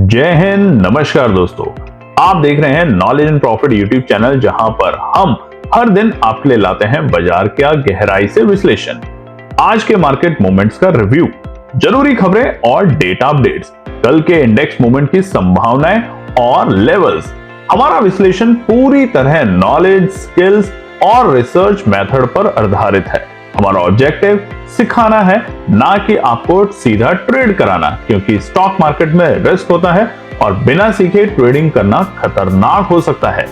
जय हिंद, नमस्कार दोस्तों। आप देख रहे हैं knowledge and profit YouTube channel, जहां पर हम हर दिन आपके लिए लाते हैं बाजार का गहराई से विश्लेषण, आज के मार्केट मूवमेंट्स का रिव्यू, जरूरी खबरें और डेटा अपडेट्स, कल के इंडेक्स मूवमेंट की संभावनाएं और लेवल्स। हमारा विश्लेषण पूरी तरह नॉलेज, स्किल्स और रिसर्च मेथड पर आधारित है। हमारा ऑब्जेक्टिव सिखाना है, ना कि आपको सीधा ट्रेड कराना, क्योंकि स्टॉक मार्केट में रिस्क होता है और बिना सीखे ट्रेडिंग करना खतरनाक हो सकता है।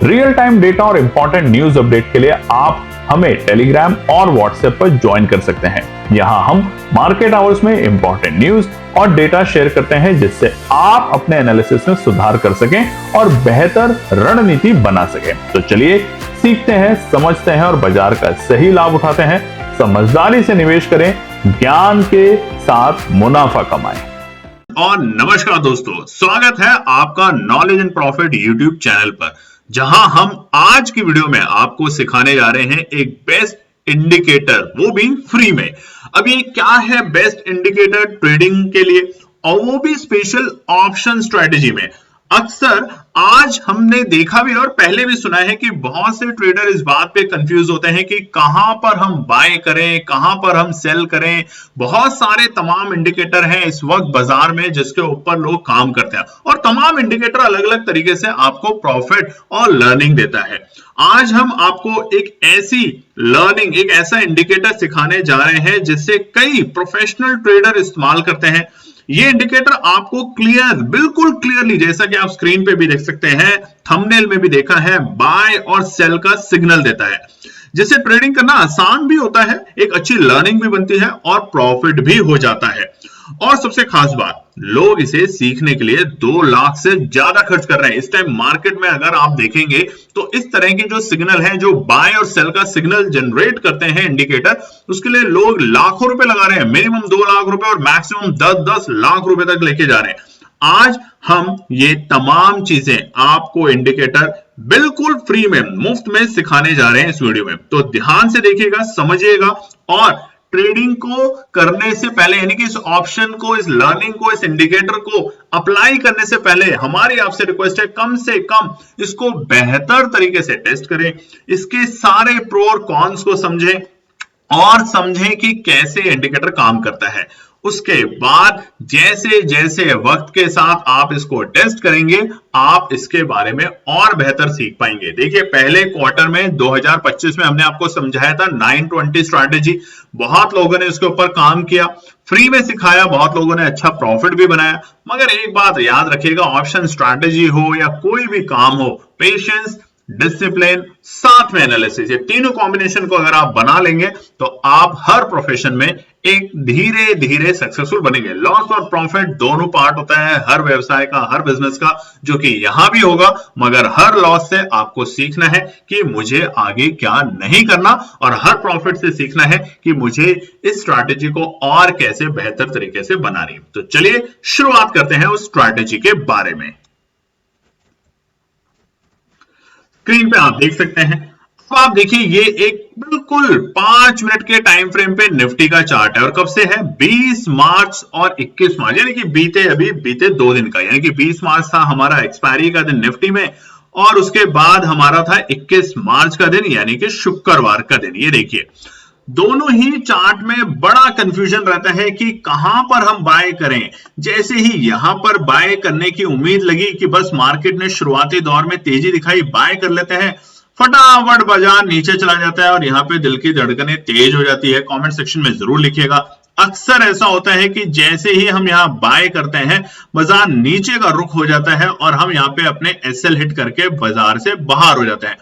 रियल टाइम डेटा और इंपॉर्टेंट न्यूज अपडेट के लिए आप हमें टेलीग्राम और व्हाट्सएप पर ज्वाइन कर सकते हैं। यहां हम मार्केट आवर्स में इंपॉर्टेंट न्यूज और डेटा शेयर करते हैं, जिससे आप अपने एनालिसिस में सुधार कर सकें और बेहतर रणनीति बना सकें। तो चलिए सीखते हैं, समझते हैं और बाजार का सही लाभ उठाते हैं। समझदारी से निवेश करें, ज्ञान के साथ मुनाफा कमाएं। और नमस्कार दोस्तों, स्वागत है आपका knowledge and profit YouTube channel पर, जहां हम आज की वीडियो में आपको सिखाने जा रहे हैं एक बेस्ट इंडिकेटर, वो भी फ्री में। अब ये क्या है बेस्ट इंडिकेटर ट्रेडिंग के लिए, और वो भी स्पेशल ऑप्शन स्ट्रेटेजी में। अक्सर आज हमने देखा भी और पहले भी सुना है कि बहुत से ट्रेडर इस बात पे कंफ्यूज होते हैं कि कहां पर हम बाय करें, कहां पर हम सेल करें। बहुत सारे तमाम इंडिकेटर हैं इस वक्त बाजार में जिसके ऊपर लोग काम करते हैं, और तमाम इंडिकेटर अलग अलग तरीके से आपको प्रॉफिट और लर्निंग देता है। आज हम आपको एक ऐसी लर्निंग, एक ऐसा इंडिकेटर सिखाने जा रहे हैं जिससे कई प्रोफेशनल ट्रेडर इस्तेमाल करते हैं। ये इंडिकेटर आपको बिल्कुल क्लियरली, जैसा कि आप स्क्रीन पे भी देख सकते हैं, थंबनेल में भी देखा है, बाय और सेल का सिग्नल देता है, जिससे ट्रेडिंग करना आसान भी होता है, एक अच्छी लर्निंग भी बनती है और प्रॉफिट भी हो जाता है। और सबसे खास बात, लोग इसे सीखने के लिए 2 लाख से ज्यादा खर्च कर रहे हैं। इस टाइम मार्केट में अगर आप देखेंगे तो इस तरह के जो सिग्नल है, जो बाय और सेल का सिग्नल जनरेट करते हैं इंडिकेटर, उसके लिए लोग लाखों रुपए लगा रहे हैं। मिनिमम 2 लाख रुपए और मैक्सिमम 10-10 लाख रुपए तक लेके जा रहे हैं। आज हम ये तमाम चीजें आपको इंडिकेटर बिल्कुल फ्री में, मुफ्त में सिखाने जा रहे हैं इस वीडियो में। तो ध्यान से देखिएगा, समझिएगा, और ट्रेडिंग को करने से पहले, यानी कि इस ऑप्शन को, इस लर्निंग को, इस इंडिकेटर को अप्लाई करने से पहले हमारी आपसे रिक्वेस्ट है, कम से कम इसको बेहतर तरीके से टेस्ट करें, इसके सारे प्रो और कॉन्स को समझें और समझें कि कैसे इंडिकेटर काम करता है। उसके बाद जैसे जैसे वक्त के साथ आप इसको टेस्ट करेंगे, आप इसके बारे में और बेहतर सीख पाएंगे। देखिए, पहले क्वार्टर में 2025 में हमने आपको समझाया था 920 स्ट्रैटेजी। बहुत लोगों ने इसके ऊपर काम किया, फ्री में सिखाया, बहुत लोगों ने अच्छा प्रॉफिट भी बनाया। मगर एक बात याद रखिएगा, ऑप्शन स्ट्रैटेजी हो या कोई भी काम हो, पेशेंस, डिसिप्लिन, साथ में एनालिसिस, ये तीनों कॉम्बिनेशन को अगर आप बना लेंगे तो आप हर प्रोफेशन में एक धीरे धीरे सक्सेसफुल बनेंगे। लॉस और प्रॉफिट दोनों पार्ट होता है हर व्यवसाय का, हर बिजनेस का, जो कि यहां भी होगा। मगर हर लॉस से आपको सीखना है कि मुझे आगे क्या नहीं करना, और हर प्रॉफिट से सीखना है कि मुझे इस स्ट्रैटेजी को और कैसे बेहतर तरीके से बनानी है। तो चलिए शुरुआत करते हैं उस स्ट्रैटेजी के बारे में। स्क्रीन पे आप देख सकते हैं। अब आप देखिए, ये एक बिल्कुल 5 मिनट के टाइम फ्रेम पे निफ्टी का चार्ट है, और कब से है? 20 मार्च और 21 मार्च, यानी कि बीते 2 दिन का, यानी कि 20 मार्च था हमारा एक्सपायरी का दिन निफ्टी में, और उसके बाद हमारा था 21 मार्च का दिन, यानी कि शुक्रवार का दिन। ये देखिए, दोनों ही चार्ट में बड़ा कंफ्यूजन रहता है कि कहां पर हम बाय करें। जैसे ही यहां पर बाय करने की उम्मीद लगी कि बस मार्केट ने शुरुआती दौर में तेजी दिखाई, बाय कर लेते हैं, फटाफट बाजार नीचे चला जाता है और यहां पे दिल की धड़कनें तेज हो जाती है। कमेंट सेक्शन में जरूर लिखिएगा, अक्सर ऐसा होता है कि जैसे ही हम यहां बाय करते हैं, बाजार नीचे का रुख हो जाता है और हम यहां पे अपने एसएल हिट करके बाजार से बाहर हो जाते हैं।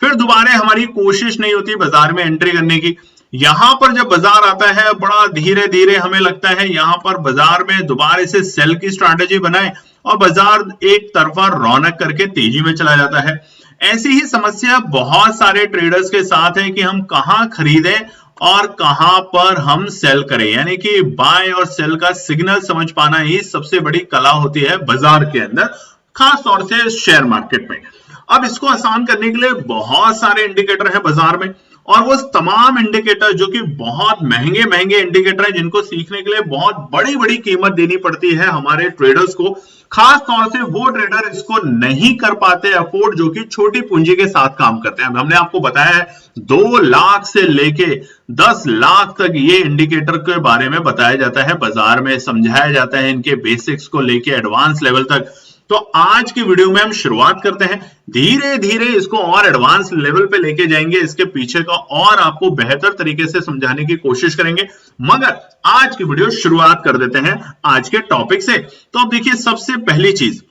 फिर दोबारा हमारी कोशिश नहीं होती बाजार में एंट्री करने की। यहां पर जब बाजार आता है, बड़ा धीरे धीरे हमें लगता है यहां पर बाजार में दोबारा से सेल की स्ट्रैटेजी बनाए, और बाजार एक तरफा रौनक करके तेजी में चला जाता है। ऐसी ही समस्या बहुत सारे ट्रेडर्स के साथ है कि हम कहां खरीदें और कहां पर हम सेल करें, यानी कि बाय और सेल का सिग्नल समझ पाना ही सबसे बड़ी कला होती है बाजार के अंदर, खास तौर से शेयर मार्केट में। अब इसको आसान करने के लिए बहुत सारे इंडिकेटर है बाजार में, और वो तमाम इंडिकेटर जो कि बहुत महंगे महंगे इंडिकेटर हैं, जिनको सीखने के लिए बहुत बड़ी बड़ी कीमत देनी पड़ती है हमारे ट्रेडर्स को, खास तौर से वो ट्रेडर इसको नहीं कर पाते अफोर्ड जो कि छोटी पूंजी के साथ काम करते हैं। हमने आपको बताया है 2 लाख से लेके 10 लाख तक ये इंडिकेटर के बारे में बताया जाता है, बाजार में समझाया जाता है, इनके बेसिक्स को लेके एडवांस लेवल तक। तो आज की वीडियो में हम शुरुआत करते हैं, धीरे धीरे इसको और एडवांस लेवल पे लेके जाएंगे, इसके पीछे का और आपको बेहतर तरीके से समझाने की कोशिश करेंगे। मगर आज की वीडियो शुरुआत कर देते हैं आज के टॉपिक से। तो अब देखिए, सबसे पहली चीज,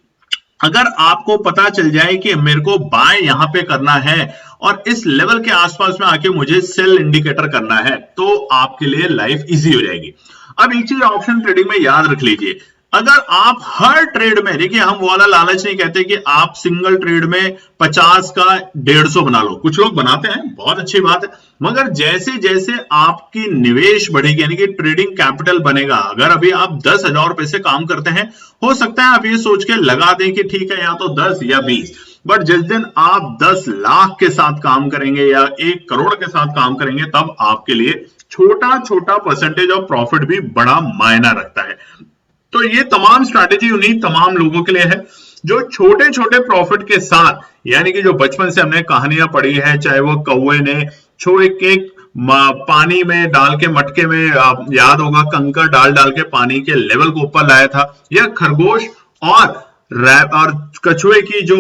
अगर आपको पता चल जाए कि मेरे को बाय यहां पे करना है और इस लेवल के आसपास में आके मुझे सेल इंडिकेटर करना है, तो आपके लिए लाइफ इजी हो जाएगी। अब एक चीज ऑप्शन ट्रेडिंग में याद रख लीजिए, अगर आप हर ट्रेड में, देखिए हम वाला लालच नहीं कहते कि आप सिंगल ट्रेड में 50 का 150 बना लो, कुछ लोग बनाते हैं, बहुत अच्छी बात है, मगर जैसे जैसे आपकी निवेश बढ़ेगी, यानी कि ट्रेडिंग कैपिटल बनेगा, अगर अभी आप 10,000 रुपए से काम करते हैं, हो सकता है आप ये सोच के लगा दें कि ठीक है या तो 10 या 20, बट जिस दिन आप 10 लाख के साथ काम करेंगे या 1 करोड़ के साथ काम करेंगे, तब आपके लिए छोटा छोटा परसेंटेज ऑफ प्रॉफिट भी बड़ा मायना रखता है। तो ये तमाम स्ट्रैटेजी उन्हीं तमाम लोगों के लिए है जो छोटे छोटे प्रॉफिट के साथ, यानी कि जो बचपन से हमने कहानियां पढ़ी है, चाहे वो कौवे ने छोटे केक पानी में डाल के मटके में, याद होगा, कंकर डाल डाल के पानी के लेवल को ऊपर लाया था, या खरगोश और कछुए की जो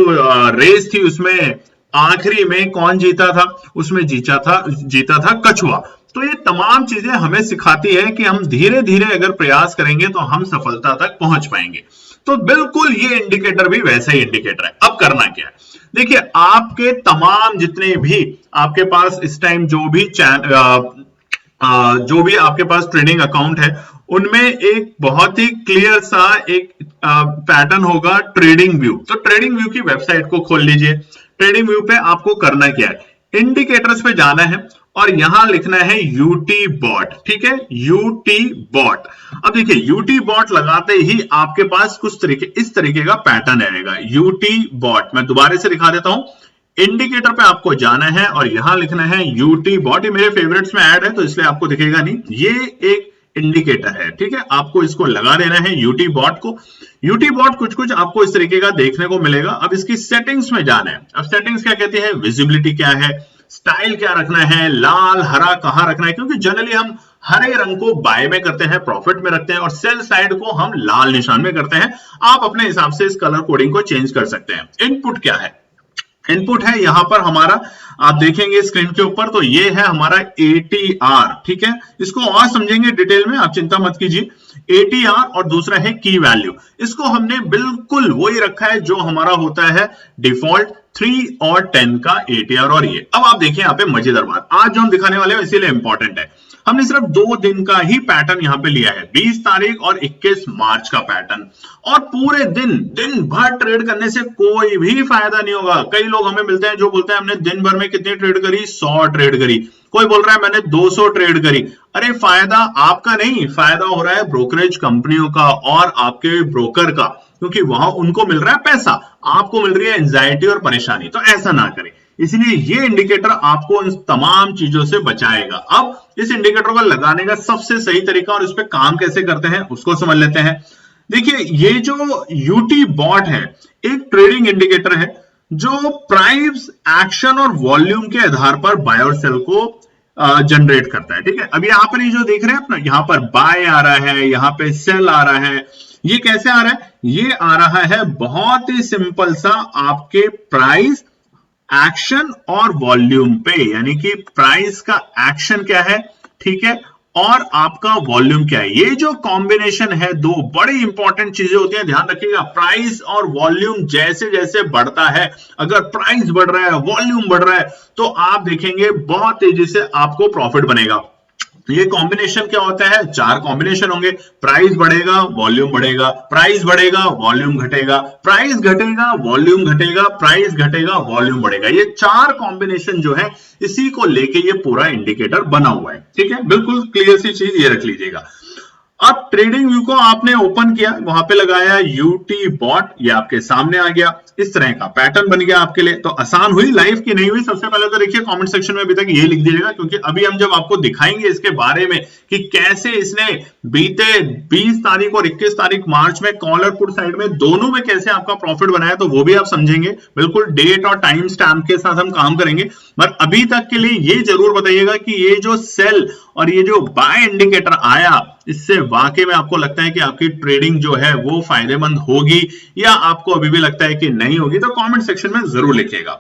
रेस थी, उसमें आखिरी में कौन जीता था, उसमें जीता था कछुआ। तो ये तमाम चीजें हमें सिखाती है कि हम धीरे धीरे अगर प्रयास करेंगे तो हम सफलता तक पहुंच पाएंगे। तो बिल्कुल ये इंडिकेटर भी वैसा ही इंडिकेटर है। अब करना क्या है, देखिए, आपके तमाम जितने भी आपके पास इस टाइम जो भी आपके पास ट्रेडिंग अकाउंट है, उनमें एक बहुत ही क्लियर सा एक पैटर्न होगा, ट्रेडिंग व्यू। तो ट्रेडिंग व्यू की वेबसाइट को खोल लीजिए। ट्रेडिंग व्यू पे आपको करना क्या है, इंडिकेटर्स पे जाना है और यहां लिखना है यूटी बॉट, ठीक है, यूटी बॉट। अब देखिए, यूटी बॉट लगाते ही आपके पास इस तरीके का पैटर्न आएगा, यूटी बॉट। मैं दोबारा से दिखा देता हूं, इंडिकेटर पे आपको जाना है और यहां लिखना है यूटी बॉट। ये मेरे फेवरेट्स में ऐड है तो इसलिए आपको दिखेगा नहीं, ये एक इंडिकेटर है, ठीक है, आपको इसको लगा देना है यूटी बॉट को। यूटी बॉट कुछ आपको इस तरीके का देखने को मिलेगा। अब इसकी सेटिंग्स में जाना है। अब सेटिंग्स क्या कहती है, विजिबिलिटी क्या है, स्टाइल क्या रखना है, लाल हरा कहां रखना है, क्योंकि जनरली हम हरे रंग को बाय में करते हैं, प्रॉफिट में रखते हैं, और सेल साइड को हम लाल निशान में करते हैं। आप अपने हिसाब से इस कलर कोडिंग को चेंज कर सकते हैं। इनपुट क्या है, इनपुट है यहां पर हमारा, आप देखेंगे स्क्रीन के ऊपर, तो ये है हमारा ATR, ठीक है, इसको और समझेंगे डिटेल में, आप चिंता मत कीजिए। ATR और दूसरा है की वैल्यू, इसको हमने बिल्कुल वही रखा है जो हमारा होता है डिफॉल्ट 3 और 10 का ATR और ये। अब आप देखिए यहाँ पे मजेदार बात, आज जो हम दिखाने वाले हैं इसीलिए इंपॉर्टेंट है, हमने सिर्फ 2 दिन का ही पैटर्न यहां पे लिया है, 20 तारीख और 21 मार्च का पैटर्न, और पूरे दिन भर ट्रेड करने से कोई भी फायदा नहीं होगा। कई लोग हमें मिलते हैं जो बोलते हैं हमने दिन भर में कितनी ट्रेड करी, 100 ट्रेड करी, कोई बोल रहा है मैंने 200 ट्रेड करी। अरे फायदा आपका नहीं, फायदा हो रहा है ब्रोकरेज कंपनियों का और आपके ब्रोकर का, क्योंकि वहां उनको मिल रहा है पैसा, आपको मिल रही है एंजाइटी और परेशानी। तो ऐसा ना करें, इसलिए ये इंडिकेटर आपको इन तमाम चीजों से बचाएगा। अब इस इंडिकेटर को लगाने का सबसे सही तरीका और इस पे काम कैसे करते हैं उसको समझ लेते हैं। देखिए, ये जो यूटी बॉट है एक ट्रेडिंग इंडिकेटर है जो प्राइस, एक्शन और वॉल्यूम के आधार पर बाय और सेल को जनरेट करता है, ठीक है। अब यहाँ पर ये जो देख रहे हैं अपना, यहाँ पर बाय आ रहा है, यहाँ पे सेल आ रहा है, ये कैसे आ रहा है, ये आ रहा है बहुत ही सिंपल सा आपके प्राइस, एक्शन और वॉल्यूम पे, यानी कि प्राइस का एक्शन क्या है, ठीक है, और आपका वॉल्यूम क्या है। ये जो कॉम्बिनेशन है, 2 बड़ी इंपॉर्टेंट चीजें होती हैं, ध्यान रखिएगा। प्राइस और वॉल्यूम जैसे जैसे बढ़ता है, अगर प्राइस बढ़ रहा है, वॉल्यूम बढ़ रहा है, तो आप देखेंगे बहुत तेजी से आपको प्रॉफिट बनेगा। ये कॉम्बिनेशन क्या होता है, 4 कॉम्बिनेशन होंगे, प्राइस बढ़ेगा, वॉल्यूम बढ़ेगा, प्राइस बढ़ेगा, वॉल्यूम घटेगा, प्राइस घटेगा, वॉल्यूम घटेगा, प्राइस घटेगा, वॉल्यूम बढ़ेगा। ये 4 कॉम्बिनेशन जो है, इसी को लेके ये पूरा इंडिकेटर बना हुआ है, ठीक है, बिल्कुल क्लियर सी चीज ये रख लीजिएगा। अब ट्रेडिंग व्यू को आपने ओपन किया, वहां पे लगाया यूटी बॉट, ये आपके सामने आ गया, इस तरह का पैटर्न बन गया आपके लिए। तो आसान हुई लाइफ की नहीं हुई? सबसे पहले तो देखिए कमेंट सेक्शन में अभी तक ये लिख दीजिएगा, क्योंकि अभी हम जब आपको दिखाएंगे इसके बारे में कि कैसे इसने बीते 20 तारीख और 21 तारीख मार्च में कॉल और पुट साइड में दोनों में कैसे आपका प्रॉफिट बनाया, तो वो भी आप समझेंगे। बिल्कुल डेट और टाइम स्टैम्प के साथ हम काम करेंगे। पर अभी तक के लिए ये जरूर बताइएगा कि ये जो सेल और ये जो बाय इंडिकेटर आया, इससे वाकई में आपको लगता है कि आपकी ट्रेडिंग जो है वो फायदेमंद होगी, या आपको अभी भी लगता है कि नहीं होगी? तो कमेंट सेक्शन में जरूर लिखिएगा।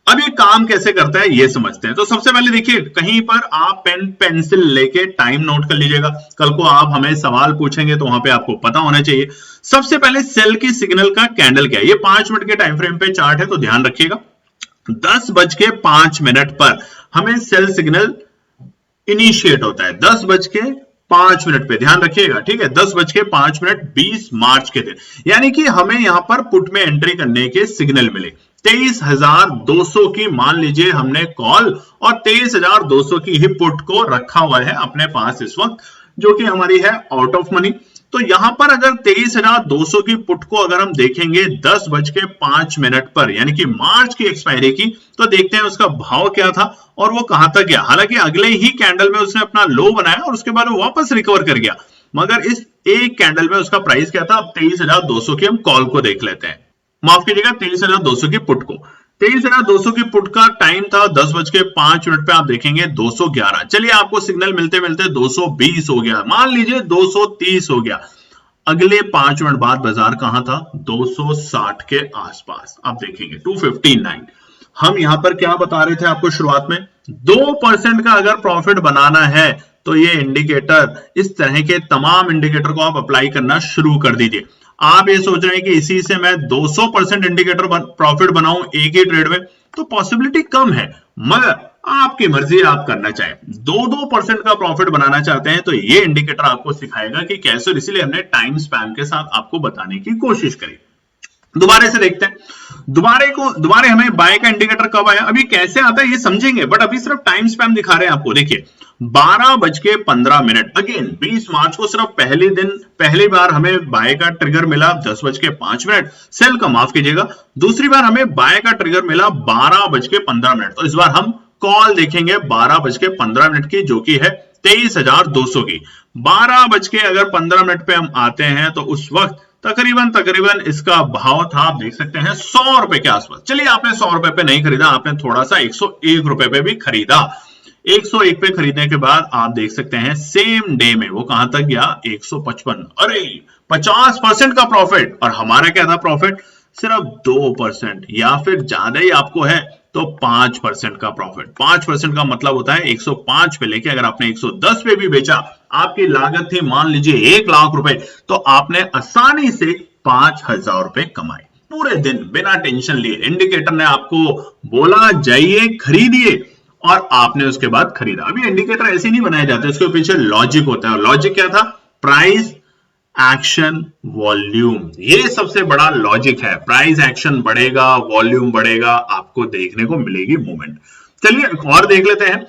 अब ये काम कैसे करता है ये समझते हैं। तो सबसे पहले देखिए, कहीं पर आप पेन पेंसिल लेके टाइम नोट कर लीजिएगा। कल को आप हमें सवाल पूछेंगे तो वहां पे आपको पता होना चाहिए। सबसे पहले सेल की सिग्नल का कैंडल क्या है, ये 5 मिनट के टाइम फ्रेम पे चार्ट है, तो ध्यान रखिएगा। 10:05 पर हमें सेल सिग्नल इनिशिएट होता है, 10:05 पे, ध्यान रखिएगा, ठीक है। 10:05 20 मार्च के दिन, यानी कि हमें यहां पर पुट में एंट्री करने के सिग्नल मिले। 23,200 की मान लीजिए हमने कॉल और 23,200 की ही पुट को रखा हुआ है अपने पास इस वक्त, जो कि हमारी है आउट ऑफ मनी। तो यहां पर अगर 23,200 की पुट को अगर हम देखेंगे 10:05 पर, यानी कि मार्च की एक्सपायरी की, तो देखते हैं उसका भाव क्या था और वो कहां तक गया। हालांकि अगले ही कैंडल में उसने अपना लो बनाया और उसके बाद वो वापस रिकवर कर गया, मगर इस एक कैंडल में उसका प्राइस क्या था। अब 23,200 की हम कॉल को देख लेते हैं, माफ कीजिएगा 23,200 की पुट को। 23,200 की पुट का टाइम था 10:05 पे, आप देखेंगे 211। चलिए आपको सिग्नल मिलते मिलते 220 हो गया, मान लीजिए 230 हो गया। अगले 5 मिनट बाद बाजार कहां था, 260 के आसपास। आप देखेंगे 259। हम यहां पर क्या बता रहे थे आपको शुरुआत में, 2% का अगर प्रॉफिट बनाना है तो ये इंडिकेटर, इस तरह के तमाम इंडिकेटर को आप अप्लाई करना शुरू कर दीजिए। आप ये सोच रहे हैं कि इसी से मैं 200% इंडिकेटर प्रॉफिट बनाऊं एक ही ट्रेड में, तो पॉसिबिलिटी कम है, मगर आपकी मर्जी, आप करना चाहें 2% का प्रॉफिट बनाना चाहते हैं तो ये इंडिकेटर आपको सिखाएगा कि कैसे, इसीलिए हमने टाइम स्पैन के साथ आपको बताने की कोशिश करी। दोबारा से देखते हैं, दोबारा हमें बाय का इंडिकेटर कब आया, अभी कैसे आता है ये समझेंगे, बट अभी सिर्फ टाइम स्पैन दिखा रहे हैं आपको। देखिए 12:15, अगेन 20 मार्च को सिर्फ पहली बार हमें बाय का ट्रिगर मिला 10:05, सेल का माफ कीजिएगा। दूसरी बार हमें बाय का ट्रिगर मिला 12:15, तो इस बार हम कॉल देखेंगे 12:15 की, जो कि है 23,200 की। 12:15 पे हम आते हैं तो उस वक्त तकरीबन इसका भाव था, आप देख सकते हैं 100 रुपए के आसपास। चलिए आपने 100 रुपए पे नहीं खरीदा, आपने थोड़ा सा 101 रुपए पे भी खरीदा। 101 पे खरीदने के बाद आप देख सकते हैं सेम डे में वो कहां तक गया, 155। अरे 50% का प्रॉफिट, और हमारा क्या था प्रॉफिट, सिर्फ 2%, या फिर ज्यादा ही आपको है तो 5% का प्रॉफिट। 5% का मतलब होता है 105 पे लेके अगर आपने 110 पे भी बेचा, आपकी लागत थी मान लीजिए 1 लाख रुपए, तो आपने आसानी से 5,000 रुपए कमाए पूरे दिन बिना टेंशन लिए। इंडिकेटर ने आपको बोला जाइए खरीदिए, और आपने उसके बाद खरीदा। अभी इंडिकेटर ऐसे नहीं बनाए जाते, उसके पीछे लॉजिक होता है। लॉजिक क्या था, प्राइस एक्शन वॉल्यूम, ये सबसे बड़ा लॉजिक है। प्राइस एक्शन बढ़ेगा, वॉल्यूम बढ़ेगा, आपको देखने को मिलेगी मूवमेंट। चलिए और देख लेते हैं।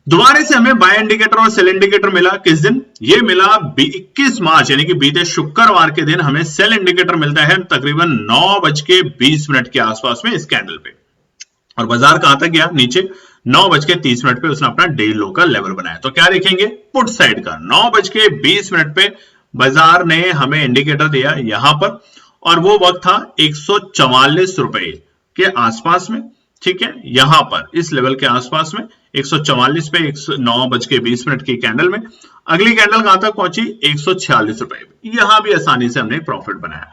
दोबारा से हमें बाय इंडिकेटर और सेल इंडिकेटर मिला किस दिन, ये मिला 21 मार्च, यानी कि बीते शुक्रवार के दिन हमें सेल इंडिकेटर मिलता है तकरीबन 9:20 के आसपास में इस कैंडल पे, और बाजार कहां तक गया, नीचे 9:30 पे उसने अपना डे लो का लेवल बनाया। तो क्या देखेंगे, पुट साइड का 9:20 पे बाजार ने हमें इंडिकेटर दिया यहां पर, और वो वक्त था 144 रुपए के आसपास में, ठीक है। यहां पर इस लेवल के आसपास में 144 पे 9:20 की कैंडल में, अगली कैंडल कहां तक पहुंची, 146 रुपए। यहां भी आसानी से हमने प्रॉफिट बनाया।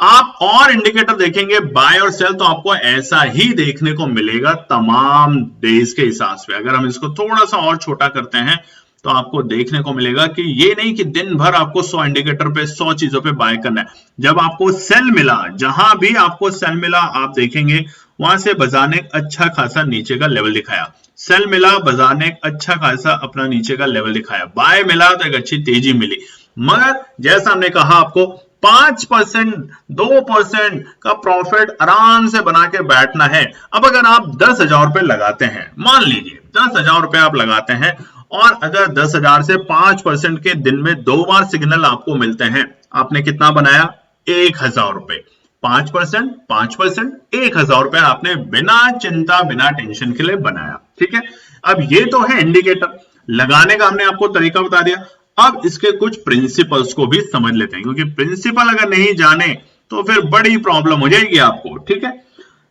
आप और इंडिकेटर देखेंगे बाय और सेल, तो आपको ऐसा ही देखने को मिलेगा तमाम डेज के हिसाब से। अगर हम इसको थोड़ा सा और छोटा करते हैं तो आपको देखने को मिलेगा कि ये नहीं कि दिन भर आपको 100 इंडिकेटर पे 100 चीजों पे बाय करना है। जब आपको सेल मिला, जहां भी आपको सेल मिला, आप देखेंगे वहां से बाजार ने अच्छा खासा नीचे का लेवल दिखाया। सेल मिला, बाजार ने अच्छा खासा अपना नीचे का लेवल दिखाया। बाय मिला तो एक अच्छी तेजी मिली, मगर जैसा हमने कहा आपको 5%, 2% का प्रॉफिट आराम से बना के बैठना है। अब अगर आप 10,000 रुपए लगाते हैं, मान लीजिए 10,000 रुपए आप लगाते हैं, और अगर 10,000 से 5% के दिन में 2 बार सिग्नल आपको मिलते हैं, आपने कितना बनाया? 1,000 रुपए। 5%, 5%, 1,000 रुपए आपने बिना चिंता बिना टेंशन के लिए बनाया। ठीक है, अब ये तो है इंडिकेटर लगाने का, हमने आपको तरीका बता दिया। अब इसके कुछ प्रिंसिपल्स को भी समझ लेते हैं, क्योंकि प्रिंसिपल अगर नहीं जाने तो फिर बड़ी प्रॉब्लम हो जाएगी आपको। ठीक है,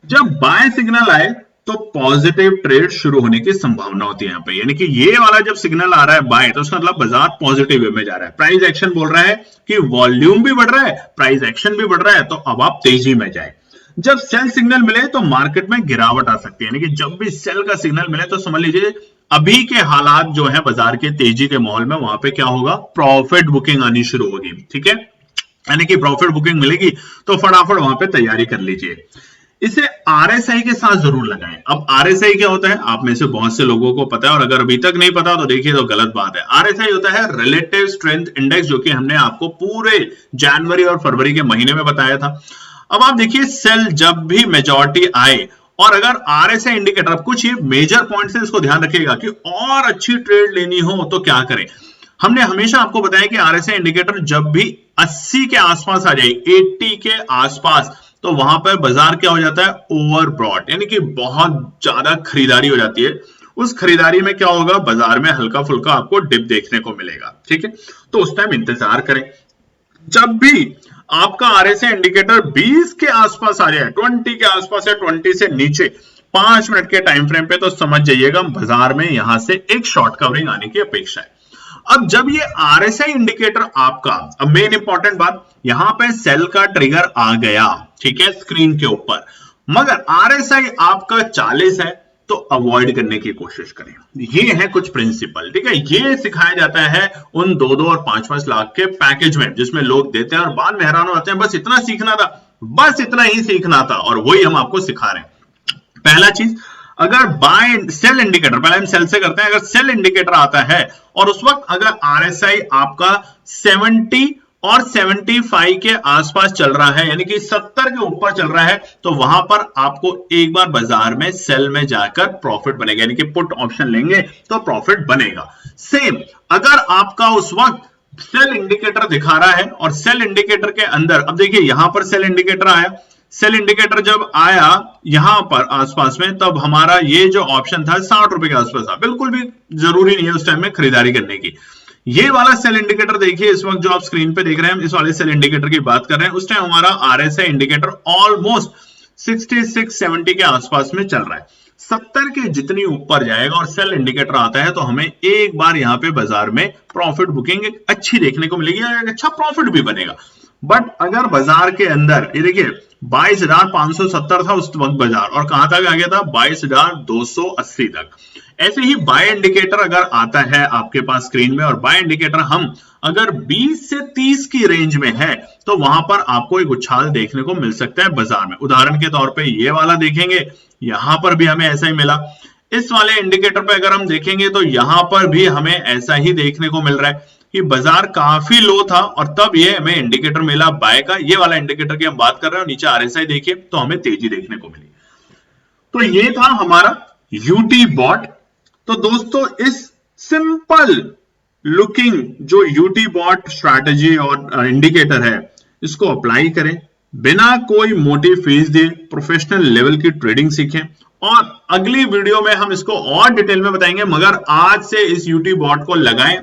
जब बाय सिग्नल आए तो पॉजिटिव ट्रेड शुरू होने की संभावना होती है यहाँ पे, यानी कि ये वाला जब सिग्नल आ रहा है बाय, तो उसका मतलब बाजार पॉजिटिव वे में जा रहा है। प्राइस एक्शन बोल रहा है कि वॉल्यूम भी बढ़ रहा है, प्राइस एक्शन भी बढ़ रहा है, तो अब आप तेजी में जाए। जब सेल सिग्नल मिले तो मार्केट में गिरावट आ सकती है, यानी कि जब भी सेल का सिग्नल मिले तो समझ लीजिए अभी के हालात जो है बाजार के तेजी के माहौल में, वहां पे क्या होगा? प्रॉफिट बुकिंग आनी शुरू होगी। ठीक है, यानी कि प्रॉफिट बुकिंग मिलेगी तो फटाफट वहां पे तैयारी कर लीजिए। इसे आरएसआई के साथ जरूर लगाएं। अब आरएसआई क्या होता है? आप में से बहुत से लोगों को पता है, और अगर अभी तक नहीं पता तो देखिए तो गलत बात है। आरएसआई होता है रिलेटिव स्ट्रेंथ इंडेक्स, जो कि हमने आपको पूरे जनवरी और फरवरी के महीने में बताया था। अब आप देखिए, सेल जब भी मेजॉरिटी आए और अगर आरएसआई इंडिकेटर, कुछ ये मेजर पॉइंट्स है, इसको ध्यान रखिएगा कि और अच्छी ट्रेड लेनी हो तो क्या करें। हमने हमेशा आपको बताया कि आरएसआई इंडिकेटर जब भी 80 के आसपास आ जाए, 80 के आसपास, तो वहां पर बाजार क्या हो जाता है? ओवरब्रॉट, यानी कि बहुत ज्यादा खरीदारी हो जाती है। उस खरीदारी में क्या होगा? बाजार में हल्का फुल्का आपको डिप देखने को मिलेगा। ठीक है, तो उस टाइम इंतजार करें। जब भी आपका आरएसआई इंडिकेटर 20 के आसपास आ जाए, 20 के आसपास है, 20 से नीचे 5 मिनट के टाइम फ्रेम पे, तो समझ जाइएगा बाजार में यहां से एक शॉर्ट कवरिंग आने की अपेक्षा है। अब जब ये आरएसआई इंडिकेटर आपका, अब मेन इंपॉर्टेंट बात, यहां पे सेल का ट्रिगर आ गया, ठीक है, स्क्रीन के ऊपर, मगर आरएसआई आपका 40 है, तो अवॉइड करने की कोशिश करें। ये है कुछ प्रिंसिपल। ठीक है, ये सिखाया जाता है उन 2-2 और 5-5 लाख के पैकेज में, जिसमें लोग देते हैं और बाद में हैरान हो जाते हैं, बस इतना सीखना था, बस इतना ही सीखना था, और वही हम आपको सिखा रहे हैं। पहला चीज, अगर बाय सेल इंडिकेटर, पहले हम सेल से करते हैं, अगर सेल इंडिकेटर आता है और उस वक्त अगर आरएसआई आपका 70 और 75 के आसपास चल रहा है, यानी कि 70 के ऊपर चल रहा है, तो वहां पर आपको एक बार बाजार में सेल में जाकर प्रॉफिट बनेगा, यानी कि पुट ऑप्शन लेंगे तो प्रॉफिट बनेगा। सेम अगर आपका उस वक्त सेल इंडिकेटर दिखा रहा है और सेल इंडिकेटर के अंदर, अब देखिए यहां पर सेल इंडिकेटर आया, सेल इंडिकेटर जब आया यहां पर आसपास में, तब हमारा ये जो ऑप्शन था 60 रुपए के आसपास था। बिल्कुल भी जरूरी नहीं है उस टाइम में खरीदारी करने की। ये वाला सेल इंडिकेटर देखिए, इस वक्त जो आप स्क्रीन पे देख रहे हैं, इस वाले सेल इंडिकेटर की बात कर रहे हैं, उस टाइम हमारा आरएसआई इंडिकेटर ऑलमोस्ट 66-70 के आसपास में चल रहा है। 70 के जितनी ऊपर जाएगा और सेल इंडिकेटर आता है, तो हमें एक बार यहाँ पे बाजार में प्रॉफिट बुकिंग एक अच्छी देखने को मिलेगी, एक अच्छा प्रॉफिट भी बनेगा। बट अगर बाजार के अंदर, ये देखिए 22,570 था उस वक्त बाजार, और कहां तक आ गया था? 22,280 तक। ऐसे ही बाय इंडिकेटर अगर आता है आपके पास स्क्रीन में, और बाय इंडिकेटर हम अगर 20 से 30 की रेंज में है, तो वहां पर आपको एक उछाल देखने को मिल सकता है बाजार में। उदाहरण के तौर पे ये वाला देखेंगे, यहां पर भी हमें ऐसा ही मिला। इस वाले इंडिकेटर पे अगर हम देखेंगे तो यहां पर भी हमें ऐसा ही देखने को मिल रहा है कि बाजार काफी लो था और तब ये हमें इंडिकेटर मिला बाय का। ये वाला इंडिकेटर की हम बात कर रहे हैं, नीचे आरएसआई देखिए तो हमें तेजी देखने को मिली। तो ये था हमारा यूटी बॉट। तो दोस्तों, इस सिंपल लुकिंग जो यूटी बॉट स्ट्रैटेजी और इंडिकेटर है, इसको अप्लाई करें, बिना कोई मोटी फीस दिए प्रोफेशनल लेवल की ट्रेडिंग सीखें, और अगली वीडियो में हम इसको और डिटेल में बताएंगे। मगर आज से इस यूटी बॉट को लगाएं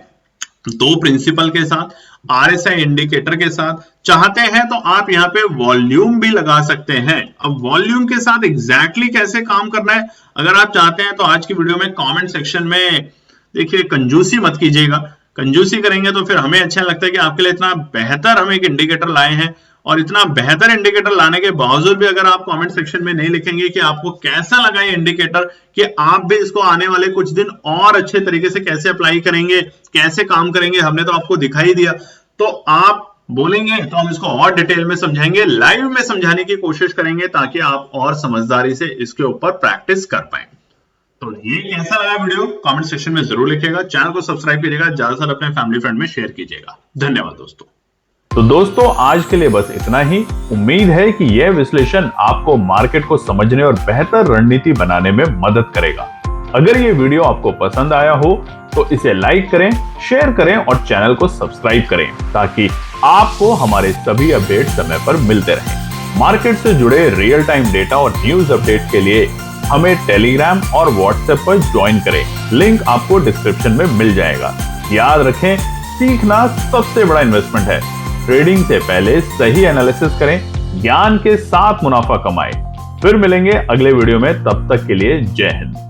2 प्रिंसिपल के साथ, आरएसआई इंडिकेटर के साथ। चाहते हैं तो आप यहां पे वॉल्यूम भी लगा सकते हैं। अब वॉल्यूम के साथ एग्जैक्टली कैसे काम करना है, अगर आप चाहते हैं तो आज की वीडियो में कमेंट सेक्शन में देखिए, कंजूसी मत कीजिएगा। कंजूसी करेंगे तो फिर हमें अच्छा लगता है कि आपके लिए इतना बेहतर हम एक इंडिकेटर लाए हैं, और इतना बेहतर इंडिकेटर लाने के बावजूद भी अगर आप कमेंट सेक्शन में नहीं लिखेंगे कि आपको कैसा लगा ये इंडिकेटर, कि आप भी इसको आने वाले कुछ दिन और अच्छे तरीके से कैसे अप्लाई करेंगे, कैसे काम करेंगे, हमने तो आपको दिखा ही दिया, तो आप बोलेंगे तो हम इसको और डिटेल में समझाएंगे, लाइव में समझाने की कोशिश करेंगे, ताकि आप और समझदारी से इसके ऊपर प्रैक्टिस कर पाए। तो ये कैसा लगा वीडियो कमेंट सेक्शन में जरूर लिखिएगा। चैनल को सब्सक्राइब कीजिएगा, ज्यादा से ज्यादा अपने फैमिली फ्रेंड में शेयर कीजिएगा। धन्यवाद दोस्तों। तो दोस्तों, आज के लिए बस इतना ही। उम्मीद है कि यह विश्लेषण आपको मार्केट को समझने और बेहतर रणनीति बनाने में मदद करेगा। अगर ये वीडियो आपको पसंद आया हो तो इसे लाइक करें, शेयर करें और चैनल को सब्सक्राइब करें ताकि आपको हमारे सभी अपडेट समय पर मिलते रहें। मार्केट से जुड़े रियल टाइम डेटा और न्यूज अपडेट के लिए हमें टेलीग्राम और व्हाट्सएप पर ज्वाइन करें। लिंक आपको डिस्क्रिप्शन में मिल जाएगा। याद रखें, सीखना सबसे बड़ा इन्वेस्टमेंट है। ट्रेडिंग से पहले सही एनालिसिस करें, ज्ञान के साथ मुनाफा कमाएं। फिर मिलेंगे अगले वीडियो में, तब तक के लिए जय हिंद।